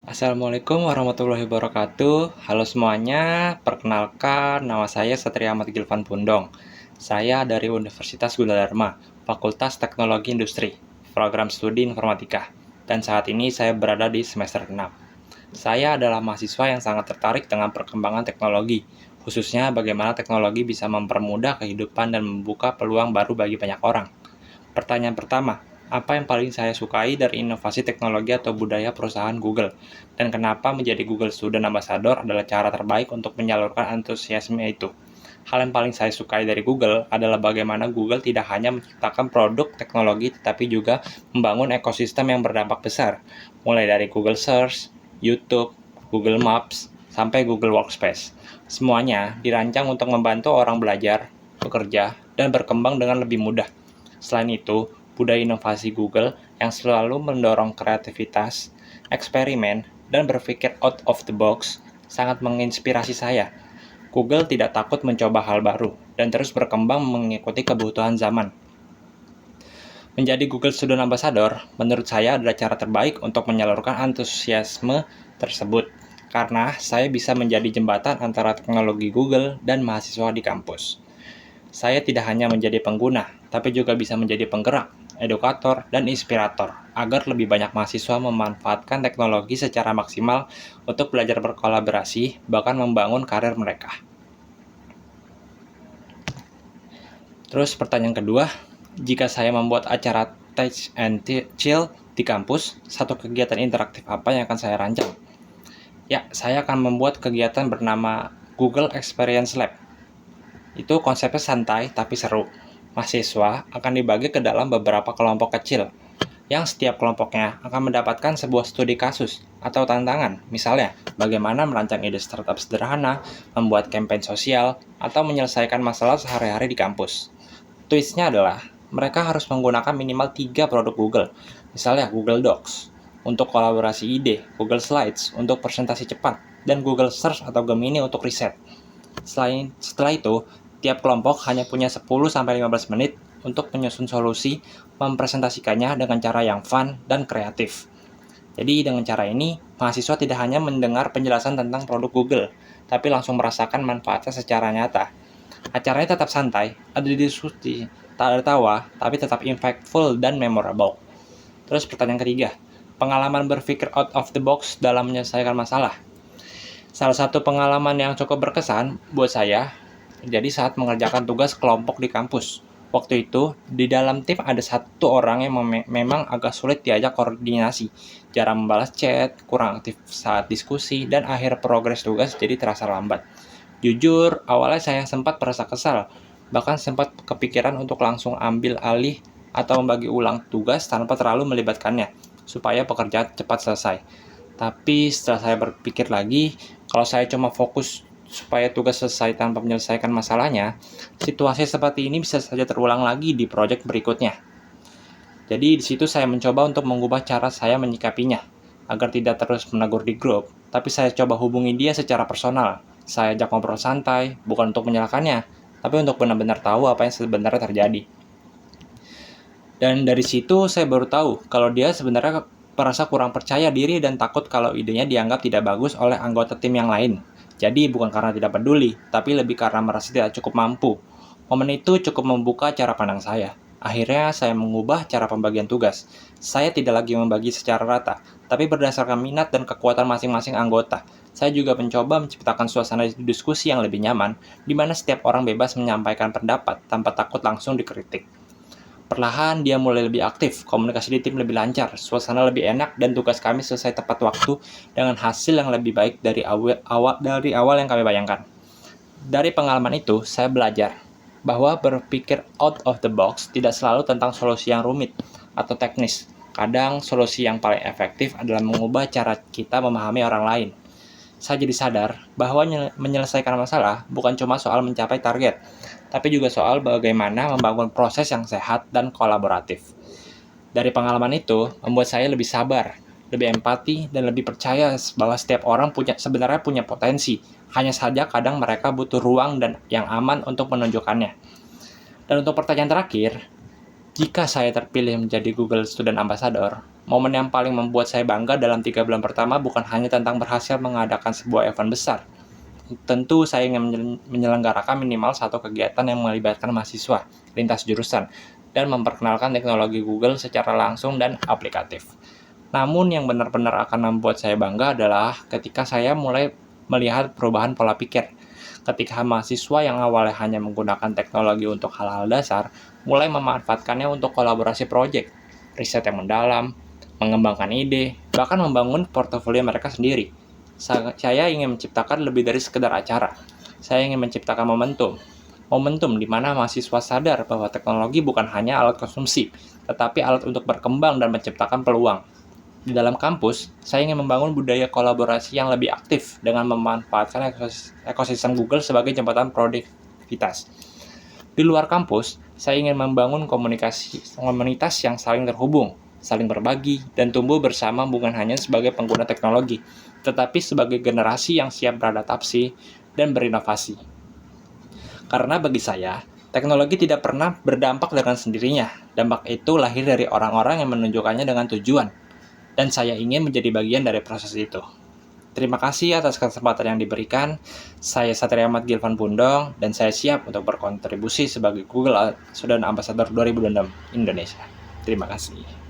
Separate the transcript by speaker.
Speaker 1: Assalamualaikum warahmatullahi wabarakatuh. Halo semuanya, perkenalkan nama saya Satria Ahmad Gilvan Pundong. Saya dari Universitas Gunadarma, Fakultas Teknologi Industri, Program Studi Informatika. Dan saat ini saya berada di semester 6. Saya adalah mahasiswa yang sangat tertarik dengan perkembangan teknologi, khususnya bagaimana teknologi bisa mempermudah kehidupan dan membuka peluang baru bagi banyak orang. Pertanyaan pertama, apa yang paling saya sukai dari inovasi teknologi atau budaya perusahaan Google? Dan kenapa menjadi Google Student Ambassador adalah cara terbaik untuk menyalurkan antusiasme itu? Hal yang paling saya sukai dari Google adalah bagaimana Google tidak hanya menciptakan produk teknologi tetapi juga membangun ekosistem yang berdampak besar, mulai dari Google Search, YouTube, Google Maps, sampai Google Workspace. Semuanya dirancang untuk membantu orang belajar, bekerja, dan berkembang dengan lebih mudah. Selain itu, budaya inovasi Google yang selalu mendorong kreativitas, eksperimen, dan berpikir out of the box sangat menginspirasi saya. Google tidak takut mencoba hal baru dan terus berkembang mengikuti kebutuhan zaman. Menjadi Google Student Ambassador, menurut saya adalah cara terbaik untuk menyalurkan antusiasme tersebut, karena saya bisa menjadi jembatan antara teknologi Google dan mahasiswa di kampus. Saya tidak hanya menjadi pengguna, tapi juga bisa menjadi penggerak, edukator, dan inspirator, agar lebih banyak mahasiswa memanfaatkan teknologi secara maksimal untuk belajar berkolaborasi, bahkan membangun karir mereka. Terus pertanyaan kedua, jika saya membuat acara Touch and Chill di kampus, satu kegiatan interaktif apa yang akan saya rancang? Ya, saya akan membuat kegiatan bernama Google Experience Lab. Itu konsepnya santai tapi seru. Mahasiswa akan dibagi ke dalam beberapa kelompok kecil, yang setiap kelompoknya akan mendapatkan sebuah studi kasus atau tantangan, misalnya bagaimana merancang ide startup sederhana, membuat kampanye sosial, atau menyelesaikan masalah sehari-hari di kampus. Twistnya adalah, mereka harus menggunakan minimal 3 produk Google, misalnya Google Docs, untuk kolaborasi ide, Google Slides untuk presentasi cepat, dan Google Search atau Gemini untuk riset. Setelah itu, tiap kelompok hanya punya 10-15 menit untuk menyusun solusi, mempresentasikannya dengan cara yang fun dan kreatif. Jadi dengan cara ini, mahasiswa tidak hanya mendengar penjelasan tentang produk Google, tapi langsung merasakan manfaatnya secara nyata. Acaranya tetap santai, ada diskusi, tak ada tawa, tapi tetap impactful dan memorable. Terus pertanyaan ketiga, pengalaman berpikir out of the box dalam menyelesaikan masalah. Salah satu pengalaman yang cukup berkesan buat saya terjadi saat mengerjakan tugas kelompok di kampus. Waktu itu, di dalam tim ada satu orang yang memang agak sulit diajak koordinasi, jarang membalas chat, kurang aktif saat diskusi, dan akhir progres tugas jadi terasa lambat. Jujur, awalnya saya sempat merasa kesal, bahkan sempat kepikiran untuk langsung ambil alih atau membagi ulang tugas tanpa terlalu melibatkannya, supaya pekerjaan cepat selesai. Tapi setelah saya berpikir lagi, kalau saya cuma fokus supaya tugas selesai tanpa menyelesaikan masalahnya, situasi seperti ini bisa saja terulang lagi di proyek berikutnya. Jadi di situ saya mencoba untuk mengubah cara saya menyikapinya, agar tidak terus menegur di grup, tapi saya coba hubungi dia secara personal. Saya ajak ngobrol santai, bukan untuk menyalahkannya, tapi untuk benar-benar tahu apa yang sebenarnya terjadi. Dan dari situ saya baru tahu kalau dia sebenarnya merasa kurang percaya diri dan takut kalau idenya dianggap tidak bagus oleh anggota tim yang lain. Jadi bukan karena tidak peduli, tapi lebih karena merasa tidak cukup mampu. Momen itu cukup membuka cara pandang saya. Akhirnya saya mengubah cara pembagian tugas. Saya tidak lagi membagi secara rata, tapi berdasarkan minat dan kekuatan masing-masing anggota. Saya juga mencoba menciptakan suasana diskusi yang lebih nyaman, di mana setiap orang bebas menyampaikan pendapat tanpa takut langsung dikritik. Perlahan dia mulai lebih aktif, komunikasi di tim lebih lancar, suasana lebih enak, dan tugas kami selesai tepat waktu dengan hasil yang lebih baik dari awal yang kami bayangkan. Dari pengalaman itu, saya belajar bahwa berpikir out of the box tidak selalu tentang solusi yang rumit atau teknis. Kadang solusi yang paling efektif adalah mengubah cara kita memahami orang lain. Saya jadi sadar bahwa menyelesaikan masalah bukan cuma soal mencapai target, tapi juga soal bagaimana membangun proses yang sehat dan kolaboratif. Dari pengalaman itu, membuat saya lebih sabar, lebih empati, dan lebih percaya bahwa setiap orang sebenarnya punya potensi. Hanya saja kadang mereka butuh ruang dan yang aman untuk menunjukkannya. Dan untuk pertanyaan terakhir, Jika saya terpilih menjadi Google Student Ambassador, momen yang paling membuat saya bangga dalam 3 bulan pertama bukan hanya tentang berhasil mengadakan sebuah event besar. Tentu saya ingin menyelenggarakan minimal satu kegiatan yang melibatkan mahasiswa, lintas jurusan, dan memperkenalkan teknologi Google secara langsung dan aplikatif. Namun yang benar-benar akan membuat saya bangga adalah ketika saya mulai melihat perubahan pola pikir. Ketika mahasiswa yang awalnya hanya menggunakan teknologi untuk hal-hal dasar, mulai memanfaatkannya untuk kolaborasi proyek, riset yang mendalam, mengembangkan ide, bahkan membangun portofolio mereka sendiri. Saya ingin menciptakan lebih dari sekedar acara. Saya ingin menciptakan momentum. Momentum di mana mahasiswa sadar bahwa teknologi bukan hanya alat konsumsi, tetapi alat untuk berkembang dan menciptakan peluang. Di dalam kampus, saya ingin membangun budaya kolaborasi yang lebih aktif dengan memanfaatkan ekosistem Google sebagai jembatan produktivitas. Di luar kampus, saya ingin membangun komunitas yang saling terhubung, saling berbagi, dan tumbuh bersama bukan hanya sebagai pengguna teknologi, tetapi sebagai generasi yang siap beradaptasi dan berinovasi. Karena bagi saya, teknologi tidak pernah berdampak dengan sendirinya. Dampak itu lahir dari orang-orang yang menunjukkannya dengan tujuan. Dan saya ingin menjadi bagian dari proses itu. Terima kasih atas kesempatan yang diberikan. Saya Satria Ahmad Gilvan Pundong, dan saya siap untuk berkontribusi sebagai Google Student Ambassador 2006 Indonesia. Terima kasih.